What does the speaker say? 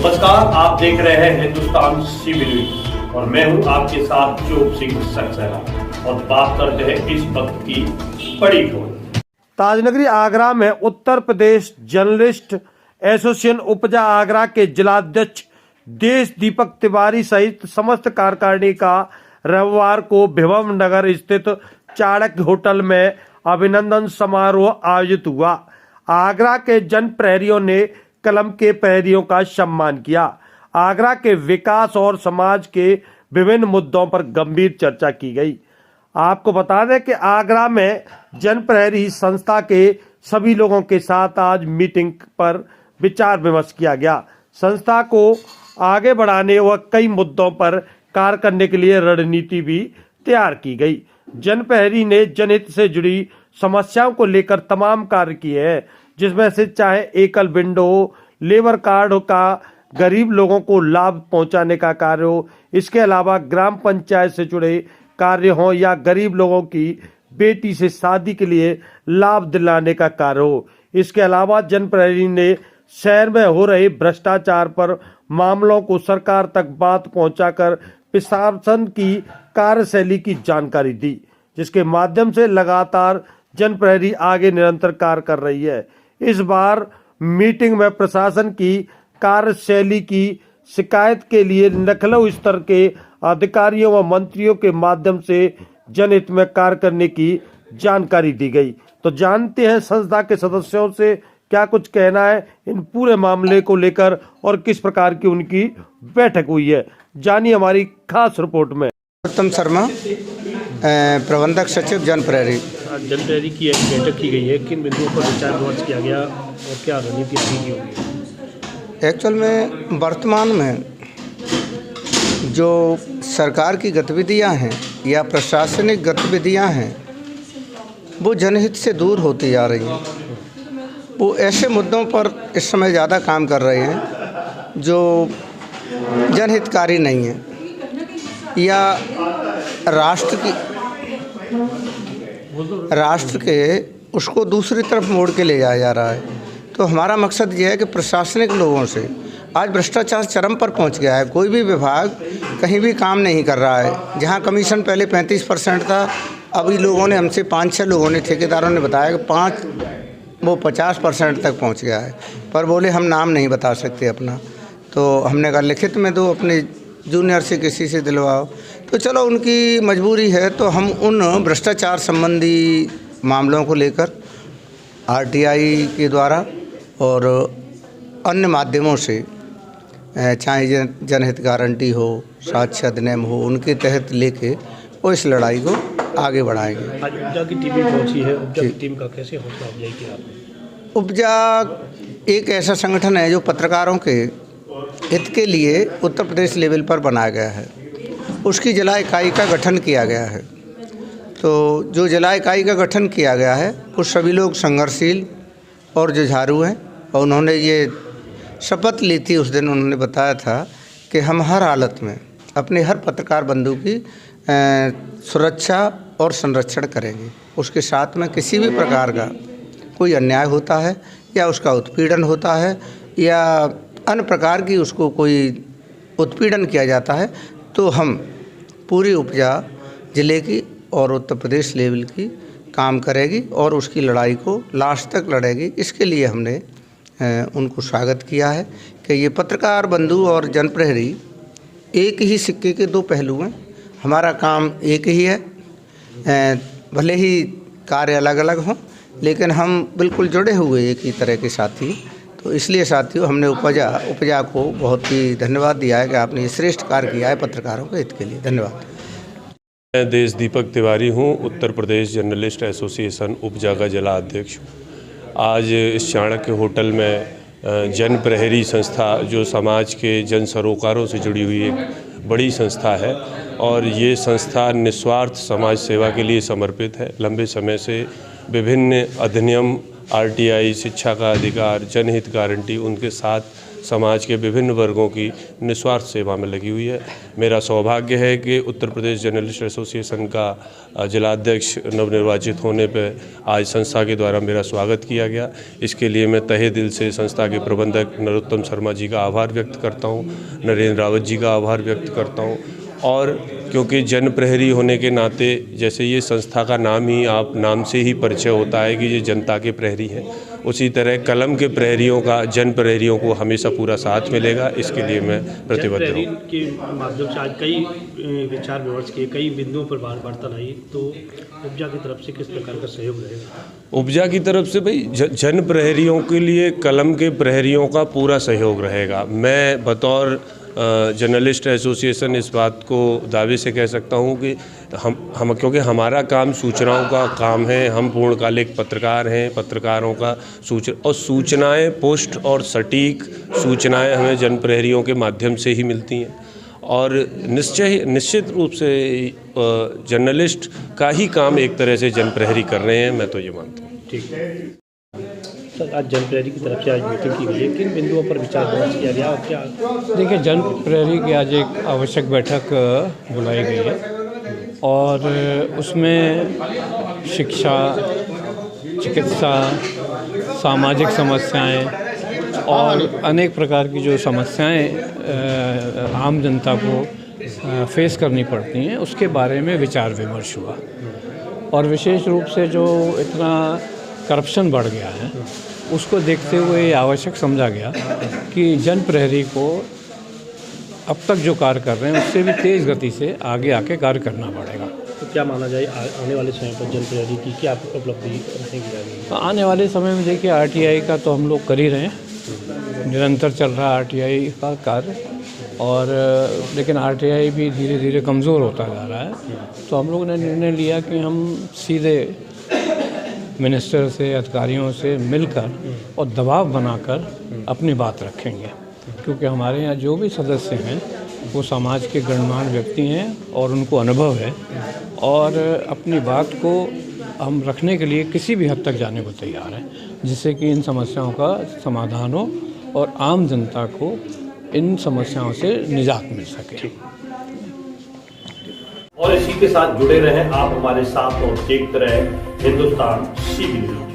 नमस्कार, आप देख रहे हैं हिंदुस्तान सीबी न्यूज और मैं हूं आपके साथ चोप सिंह सक्सेना और बात करते हैं इस वक्त की बड़ी खबर। ताजनगरी आगरा में उत्तर प्रदेश जर्नलिस्ट एसोसिएशन उपजा आगरा के जिलाध्यक्ष देश दीपक तिवारी सहित समस्त कार्यकारिणी का रविवार को भिवम नगर स्थित चाणक्य होटल में अभिनंदन समारोह आयोजित हुआ। आगरा के जन प्रहरियों ने कलम के प्रहरियों का सम्मान किया। आगरा के विकास और समाज के विभिन्न मुद्दों पर गंभीर चर्चा की गई। आपको बता दें कि आगरा में जन प्रहरी संस्था के सभी लोगों के साथ आज मीटिंग पर विचार विमर्श किया गया। संस्था को आगे बढ़ाने व कई मुद्दों पर कार्य करने के लिए रणनीति भी तैयार की गई। जन प्रहरी ने जनहित से जुड़ी समस्याओं को लेकर तमाम कार्य किए हैं, जिसमें से चाहे एकल विंडो हो, लेबर कार्ड का गरीब लोगों को लाभ पहुंचाने का कार्य हो, इसके अलावा ग्राम पंचायत से जुड़े कार्य हो या गरीब लोगों की बेटी से शादी के लिए लाभ दिलाने का कार्य हो। इसके अलावा जन प्रहरी ने शहर में हो रहे भ्रष्टाचार पर मामलों को सरकार तक बात पहुंचाकर प्रशासन की कार्यशैली की जानकारी दी, जिसके माध्यम से लगातार जन प्रहरी आगे निरंतर कार्य कर रही है। इस बार मीटिंग में प्रशासन की कार्यशैली की शिकायत के लिए लखनऊ स्तर के अधिकारियों व मंत्रियों के माध्यम से जनहित में कार्य करने की जानकारी दी गई। तो जानते हैं संस्था के सदस्यों से क्या कुछ कहना है इन पूरे मामले को लेकर और किस प्रकार की उनकी बैठक हुई है। जानिए हमारी खास रिपोर्ट में। उत्तम शर्मा, प्रबंधक सचिव जन प्रहरी। जन प्रहरी की एक बैठक की गई है, किन बिंदुओं पर विचार विमर्श किया गया और क्या रणनीति आगे की होगी? एक्चुअल में वर्तमान में जो सरकार की गतिविधियां हैं या प्रशासनिक गतिविधियां हैं वो जनहित से दूर होती जा रही हैं। वो ऐसे मुद्दों पर इस समय ज़्यादा काम कर रहे हैं जो जनहितकारी नहीं है या राष्ट्र के उसको दूसरी तरफ मोड़ के ले जाया जा रहा है। तो हमारा मकसद ये है कि प्रशासनिक लोगों से आज भ्रष्टाचार चरम पर पहुंच गया है। कोई भी विभाग कहीं भी काम नहीं कर रहा है। जहां कमीशन पहले 35% था, अभी लोगों ने हमसे 5-6 लोगों ने, ठेकेदारों ने बताया कि वो 50% तक पहुंच गया है। पर बोले हम नाम नहीं बता सकते अपना। तो हमने कहा लिखित में दो, अपने जूनियर से किसी से दिलवाओ। तो चलो उनकी मजबूरी है, तो हम उन भ्रष्टाचार संबंधी मामलों को लेकर आरटीआई के द्वारा और अन्य माध्यमों से, चाहे जनहित गारंटी हो, साक्ष्य अधिनियम हो, उनके तहत लेके वो इस लड़ाई को आगे बढ़ाएंगे। आज उपजा की टीम पहुंची है, उपजा की टीम का कैसे हौसला अफजाई किया आपने? उपजा एक ऐसा संगठन है जो पत्रकारों के हित के लिए उत्तर प्रदेश लेवल पर बनाया गया है। उसकी जिला इकाई का गठन किया गया है। तो जो जिला इकाई का गठन किया गया है वो सभी लोग संघर्षशील और जुझारू हैं। और उन्होंने ये शपथ ली थी, उस दिन उन्होंने बताया था कि हम हर हालत में अपने हर पत्रकार बंधु की सुरक्षा और संरक्षण करेंगे। उसके साथ में किसी भी प्रकार का कोई अन्याय होता है या उसका उत्पीड़न होता है या अन्य प्रकार की उसको कोई उत्पीड़न किया जाता है, तो हम पूरी उपजा ज़िले की और उत्तर प्रदेश लेवल की काम करेगी और उसकी लड़ाई को लास्ट तक लड़ेगी। इसके लिए हमने उनको स्वागत किया है कि ये पत्रकार बंधु और जन प्रहरी एक ही सिक्के के दो पहलू हैं। हमारा काम एक ही है, भले ही कार्य अलग अलग हों, लेकिन हम बिल्कुल जुड़े हुए एक ही तरह के साथी। तो इसलिए साथियों, हमने उपजा को बहुत ही धन्यवाद दिया है कि आपने ये श्रेष्ठ कार्य किया है पत्रकारों के हित के लिए। धन्यवाद। मैं देश दीपक तिवारी हूँ, उत्तर प्रदेश जर्नलिस्ट एसोसिएशन उपजा का जिला अध्यक्ष। आज इस चाणक्य होटल में जन प्रहरी संस्था, जो समाज के जन सरोकारों से जुड़ी हुई एक बड़ी संस्था है और ये संस्था निस्वार्थ समाज सेवा के लिए समर्पित है। लंबे समय से विभिन्न अधिनियम RTI, शिक्षा का अधिकार, जनहित गारंटी, उनके साथ समाज के विभिन्न वर्गों की निस्वार्थ सेवा में लगी हुई है। मेरा सौभाग्य है कि उत्तर प्रदेश जर्नलिस्ट एसोसिएशन का जिलाध्यक्ष नवनिर्वाचित होने पर आज संस्था के द्वारा मेरा स्वागत किया गया। इसके लिए मैं तहे दिल से संस्था के प्रबंधक नरोत्तम शर्मा जी का आभार व्यक्त करता हूँ, नरेंद्र रावत जी का आभार व्यक्त करता हूँ। और क्योंकि जन प्रहरी होने के नाते, जैसे ये संस्था का नाम ही आप नाम से ही परिचय होता है कि ये जनता के प्रहरी हैं, उसी तरह कलम के प्रहरियों का जन प्रहरियों को हमेशा पूरा साथ मिलेगा। इसके लिए मैं प्रतिबद्ध हूँ। के माध्यम से आज कई विचार विमर्श किए, कई बिंदुओं पर वार्ता आई, तो उपजा की तरफ से किस प्रकार का सहयोग रहेगा? उपजा की तरफ से भाई जन प्रहरियों के लिए कलम के प्रहरियों का पूरा सहयोग रहेगा। मैं बतौर जर्नलिस्ट एसोसिएशन इस बात को दावे से कह सकता हूँ कि हम क्योंकि हमारा काम सूचनाओं का काम है, हम पूर्णकालिक पत्रकार हैं, पत्रकारों का सूचनाएं पोस्ट और सटीक सूचनाएं हमें जन प्रहरियों के माध्यम से ही मिलती हैं। और निश्चित रूप से जर्नलिस्ट का ही काम एक तरह से जन प्रहरी कर रहे हैं, मैं तो ये मानता हूँ। ठीक है सर, आज जन प्रहरी की तरफ से आज मीटिंग की गई है, किन बिंदुओं पर विचार विमर्श किया गया और क्या? देखिए, जन प्रहरी की आज एक आवश्यक बैठक बुलाई गई है और उसमें शिक्षा, चिकित्सा, सामाजिक समस्याएं और अनेक प्रकार की जो समस्याएं आम जनता को फेस करनी पड़ती हैं, उसके बारे में विचार विमर्श हुआ। और विशेष रूप से जो इतना करप्शन बढ़ गया है, उसको देखते हुए ये आवश्यक समझा गया कि जन प्रहरी को अब तक जो कार्य कर रहे हैं उससे भी तेज़ गति से आगे आके कार्य करना पड़ेगा। तो क्या माना जाए आने वाले समय पर जन प्रहरी की क्या उपलब्धि रहेगी? आने वाले समय में देखिए, RTI का तो हम लोग कर ही रहे हैं, निरंतर चल रहा है RTI का कार्य, और लेकिन RTI भी धीरे धीरे कमज़ोर होता जा रहा है। तो हम लोगों ने निर्णय लिया कि हम सीधे मिनिस्टर से, अधिकारियों से मिलकर और दबाव बनाकर अपनी बात रखेंगे, क्योंकि हमारे यहाँ जो भी सदस्य हैं वो समाज के गणमान्य व्यक्ति हैं और उनको अनुभव है, और अपनी बात को हम रखने के लिए किसी भी हद तक जाने को तैयार हैं, जिससे कि इन समस्याओं का समाधान हो और आम जनता को इन समस्याओं से निजात मिल सके। और इसी के साथ जुड़े रहें आप हमारे साथ और देखते रहें हिंदुस्तान CB न्यूज़।